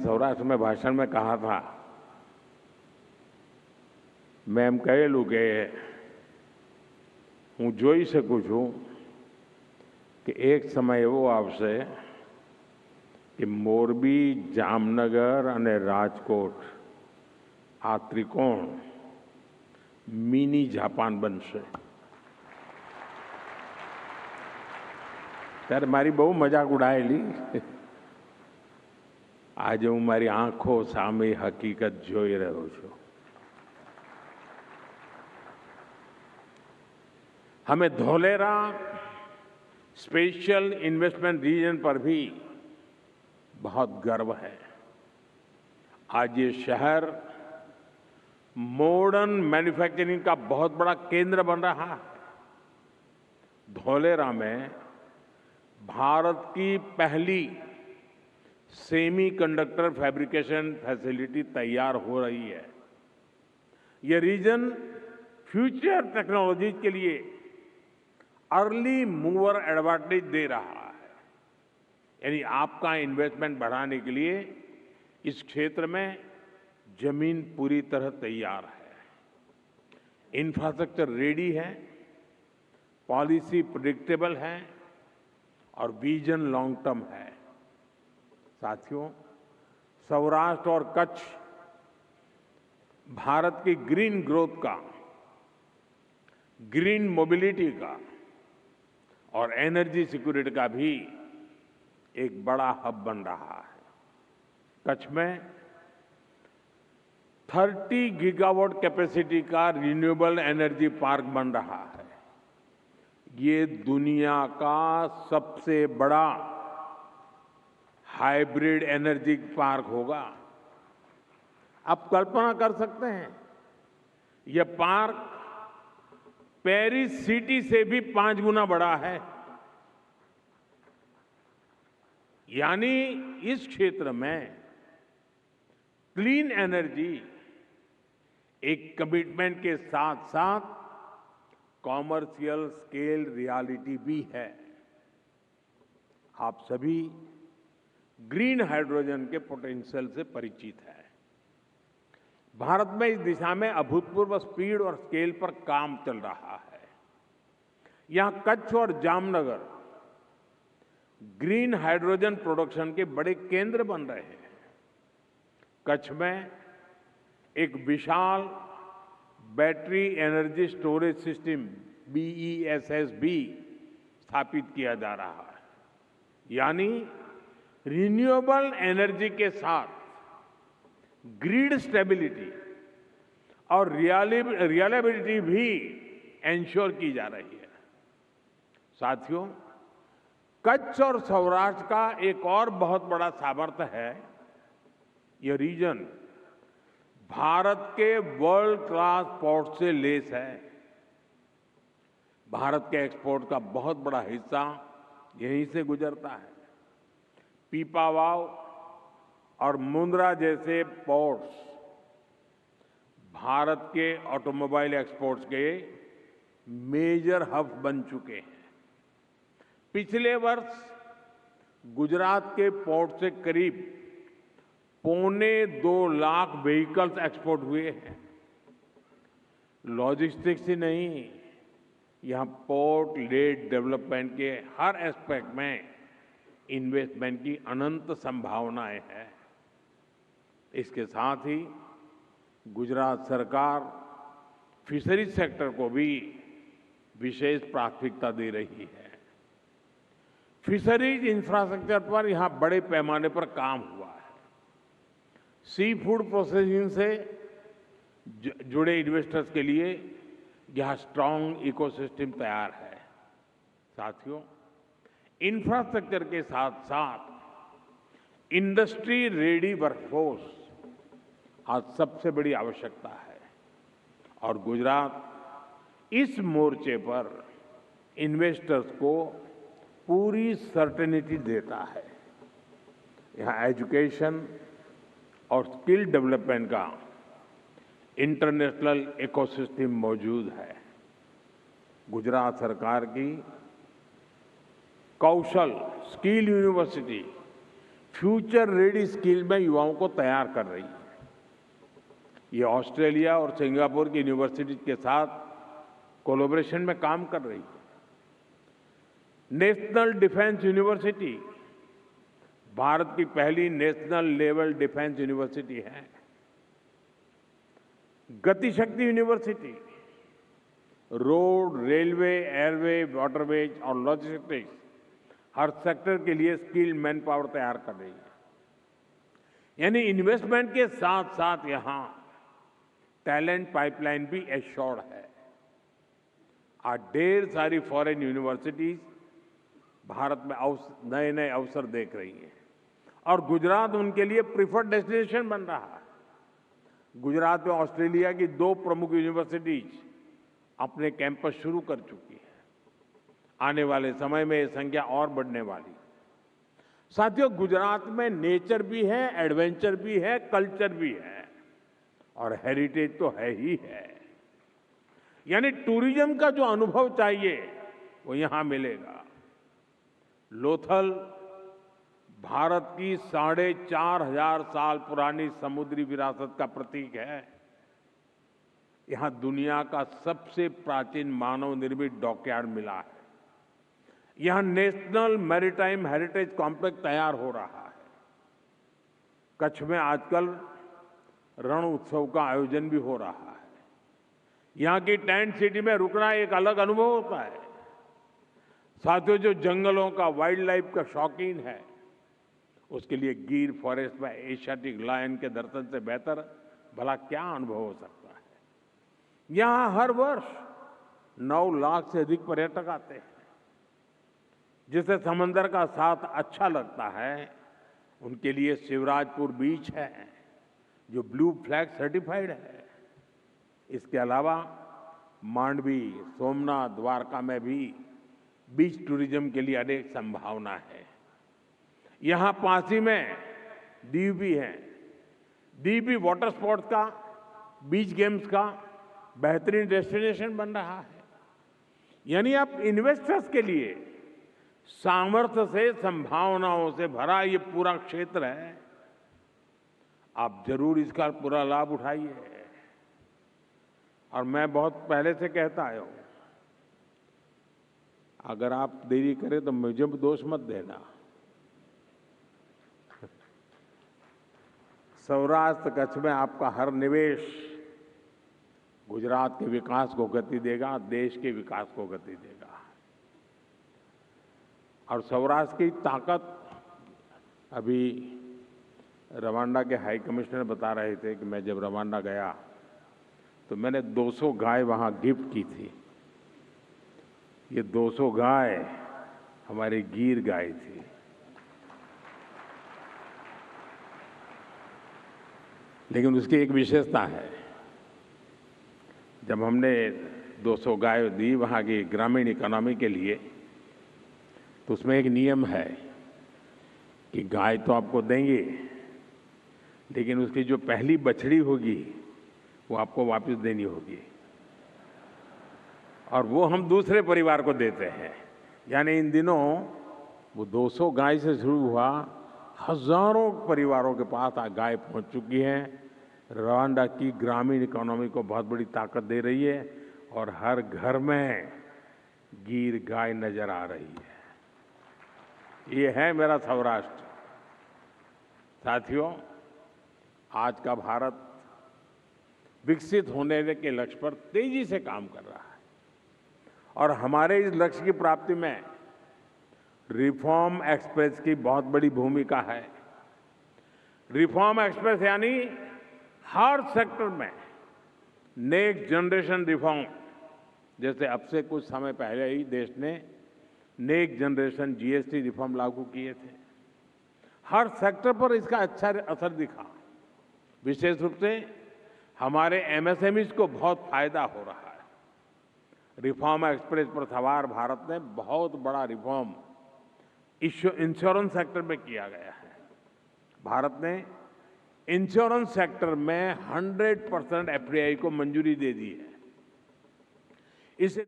સૌરાષ્ટ્ર में भाषण में कहा था, मैं એમ કહેલું કે હું જોઈ શકું છું કે એક સમય એવો આવશે કે મોરબી, જામનગર અને રાજકોટ આ ત્રિકોણ મિની જાપાન બનશે. ત્યારે મારી બહુ મજાક ઉડાયેલી. આજે હું મારી આંખો સામે હકીકત જોઈ રહ્યો છું. हमें धोलेरा स्पेशल इन्वेस्टमेंट रीजन पर भी बहुत गर्व है. आज ये शहर मॉडर्न मैन्युफैक्चरिंग का बहुत बड़ा केंद्र बन रहा है. धोलेरा में भारत की पहली सेमीकंडक्टर फैब्रिकेशन फैसिलिटी तैयार हो रही है. ये रीजन फ्यूचर टेक्नोलॉजी के लिए अर्ली मूवर एडवांटेज दे रहा है. यानी आपका इन्वेस्टमेंट बढ़ाने के लिए इस क्षेत्र में जमीन पूरी तरह तैयार है. इंफ्रास्ट्रक्चर रेडी है, पॉलिसी प्रेडिक्टेबल है और विजन लॉन्ग टर्म है. साथियों, सौराष्ट्र और कच्छ भारत की ग्रीन ग्रोथ का, ग्रीन मोबिलिटी का और एनर्जी सिक्योरिटी का भी एक बड़ा हब बन रहा है. कच्छ में 30 गीगावाट कैपेसिटी का रिन्यूएबल एनर्जी पार्क बन रहा है. ये दुनिया का सबसे बड़ा हाइब्रिड एनर्जी पार्क होगा. आप कल्पना कर सकते हैं, यह पार्क पेरिस सिटी से भी 5 गुना बड़ा है. यानी इस क्षेत्र में क्लीन एनर्जी एक कमिटमेंट के साथ साथ कॉमर्शियल स्केल रियलिटी भी है. आप सभी ग्रीन हाइड्रोजन के पोटेंशियल से परिचित हैं. भारत में इस दिशा में अभूतपूर्व स्पीड और स्केल पर काम चल रहा है. यहां कच्छ और जामनगर ग्रीन हाइड्रोजन प्रोडक्शन के बड़े केंद्र बन रहे हैं. कच्छ में एक विशाल battery energy storage system BESS भी स्थापित किया जा रहा है. यानी रिन्यूएबल एनर्जी के साथ ग्रिड स्टेबिलिटी और रिलायबिलिटी भी एंश्योर की जा रही है. साथियों, कच्छ और सौराष्ट्र का एक और बहुत बड़ा सामर्थ्य है, यह रीजन भारत के वर्ल्ड क्लास पोर्ट से लेस है. भारत के एक्सपोर्ट का बहुत बड़ा हिस्सा यहीं से गुजरता है. पीपावाव और मुंद्रा जैसे पोर्ट्स भारत के ऑटोमोबाइल एक्सपोर्ट्स के मेजर हब बन चुके हैं. पिछले वर्ष गुजरात के पोर्ट से करीब 2.25 लाख व्हीकल्स एक्सपोर्ट हुए हैं. लॉजिस्टिक्स ही नहीं, यहां पोर्ट लेड डेवलपमेंट के हर एस्पेक्ट में इन्वेस्टमेंट की अनंत संभावनाएं हैं. इसके साथ ही गुजरात सरकार फिशरीज सेक्टर को भी विशेष प्राथमिकता दे रही है. फिशरीज इंफ्रास्ट्रक्चर पर यहां बड़े पैमाने पर काम हुआ है. सी फूड प्रोसेसिंग से जुड़े इन्वेस्टर्स के लिए यहां स्ट्रांग इकोसिस्टम तैयार है. साथियों, इंफ्रास्ट्रक्चर के साथ साथ इंडस्ट्री रेडी वर्कफोर्स आज सबसे बड़ी आवश्यकता है. और गुजरात इस मोर्चे पर इन्वेस्टर्स को पूरी सर्टेनिटी देता है. यहाँ एजुकेशन और स्किल डेवलपमेंट का इंटरनेशनल इकोसिस्टम मौजूद है. गुजरात सरकार की कौशल skill university future ready skill में युवाओं को तैयार कर रही है। ये ऑस्ट्रेलिया और सिंगापुर की यूनिवर्सिटी के साथ कोलैबोरेशन में काम कर रही है। नेशनल डिफेंस यूनिवर्सिटी भारत की पहली नेशनल लेवल डिफेंस यूनिवर्सिटी है। Gatishakti university road, railway, airway, waterways और लॉजिस्टिक्स हर सेक्टर के लिए स्किल मैन पावर तैयार कर रही है। यानी इन्वेस्टमेंट के साथ साथ यहां टैलेंट पाइपलाइन भी एश्योर्ड है। आज ढेर सारी फॉरेन यूनिवर्सिटीज भारत में नए नए अवसर देख रही हैं और गुजरात उनके लिए प्रीफर्ड डेस्टिनेशन बन रहा है। गुजरात में ऑस्ट्रेलिया की 2 प्रमुख यूनिवर्सिटीज अपने कैंपस शुरू कर चुकी है। आने वाले समय में ये संख्या और बढ़ने वाली। साथियों, गुजरात में नेचर भी है, एडवेंचर भी है, कल्चर भी है और हेरिटेज तो है ही है। यानी टूरिज्म का जो अनुभव चाहिए वो यहां मिलेगा। लोथल भारत की 4,500 साल पुरानी समुद्री विरासत का प्रतीक है। यहां दुनिया का सबसे प्राचीन मानव निर्मित डॉकयार्ड मिला है। यहां नेशनल मैरीटाइम हेरिटेज कॉम्प्लेक्स तैयार हो रहा है। कच्छ में आजकल रण उत्सव का आयोजन भी हो रहा है। यहां की टेंट सिटी में रुकना एक अलग अनुभव होता है। साथियों, जो जंगलों का, वाइल्ड लाइफ का शौकीन है उसके लिए गिर फॉरेस्ट में एशियाटिक लायन के दर्शन से बेहतर भला क्या अनुभव हो सकता है। यहां हर वर्ष 9 लाख से अधिक पर्यटक आते हैं। जिसे समंदर का साथ अच्छा लगता है उनके लिए शिवराजपुर बीच है जो ब्लू फ्लैग सर्टिफाइड है। इसके अलावा मांडवी, सोमनाथ, द्वारका में भी बीच टूरिज्म के लिए अनेक संभावना है। यहां पासी में दीव भी है। दीव भी वाटर स्पोर्ट्स का, बीच गेम्स का बेहतरीन डेस्टिनेशन बन रहा है। यानी आप इन्वेस्टर्स के लिए सामर्थ्य से, संभावनाओं से भरा ये पूरा क्षेत्र है। आप जरूर इसका पूरा लाभ उठाइए। और मैं बहुत पहले से कहता आया हूं, अगर आप देरी करें तो मुझे दोष मत देना। सौराष्ट्र कच्छ में आपका हर निवेश गुजरात के विकास को गति देगा, देश के विकास को गति देगा। और सौराष्ट्र की ताकत, अभी रवांडा के हाई कमिश्नर बता रहे थे कि मैं जब रवांडा गया तो मैंने 200 गाय वहां गिफ्ट की थी। ये 200 गाय हमारी गिर गाय थी। लेकिन उसकी एक विशेषता है, जब हमने 200 गाय दी वहां की ग्रामीण इकोनॉमी के लिए, तो उसमें एक नियम है कि गाय तो आपको देंगे, लेकिन उसकी जो पहली बछड़ी होगी वो आपको वापस देनी होगी और वो हम दूसरे परिवार को देते हैं। यानी इन दिनों वो 200 गाय से शुरू हुआ, हजारों परिवारों के पास गाय पहुंच चुकी है। रवांडा की ग्रामीण इकोनॉमी को बहुत बड़ी ताकत दे रही है और हर घर में गिर गाय नजर आ रही है। ये है मेरा सौराष्ट्र। साथियों, आज का भारत विकसित होने के लक्ष्य पर तेजी से काम कर रहा है और हमारे इस लक्ष्य की प्राप्ति में रिफॉर्म एक्सप्रेस की बहुत बड़ी भूमिका है। रिफॉर्म एक्सप्रेस यानी हर सेक्टर में नेक्स्ट जनरेशन रिफॉर्म। जैसे अब से कुछ समय पहले ही देश ने नेक्स्ट जनरेशन जीएसटी रिफॉर्म लागू किए थे। हर सेक्टर पर इसका अच्छा असर दिखा। विशेष रूप से हमारे एमएसएमईज को बहुत फायदा हो रहा है। रिफॉर्म एक्सप्रेस पर सवार भारत ने बहुत बड़ा रिफॉर्म इंश्योरेंस सेक्टर में किया गया है। भारत ने इंश्योरेंस सेक्टर में 100% एफडीआई को मंजूरी दे दी है। इसे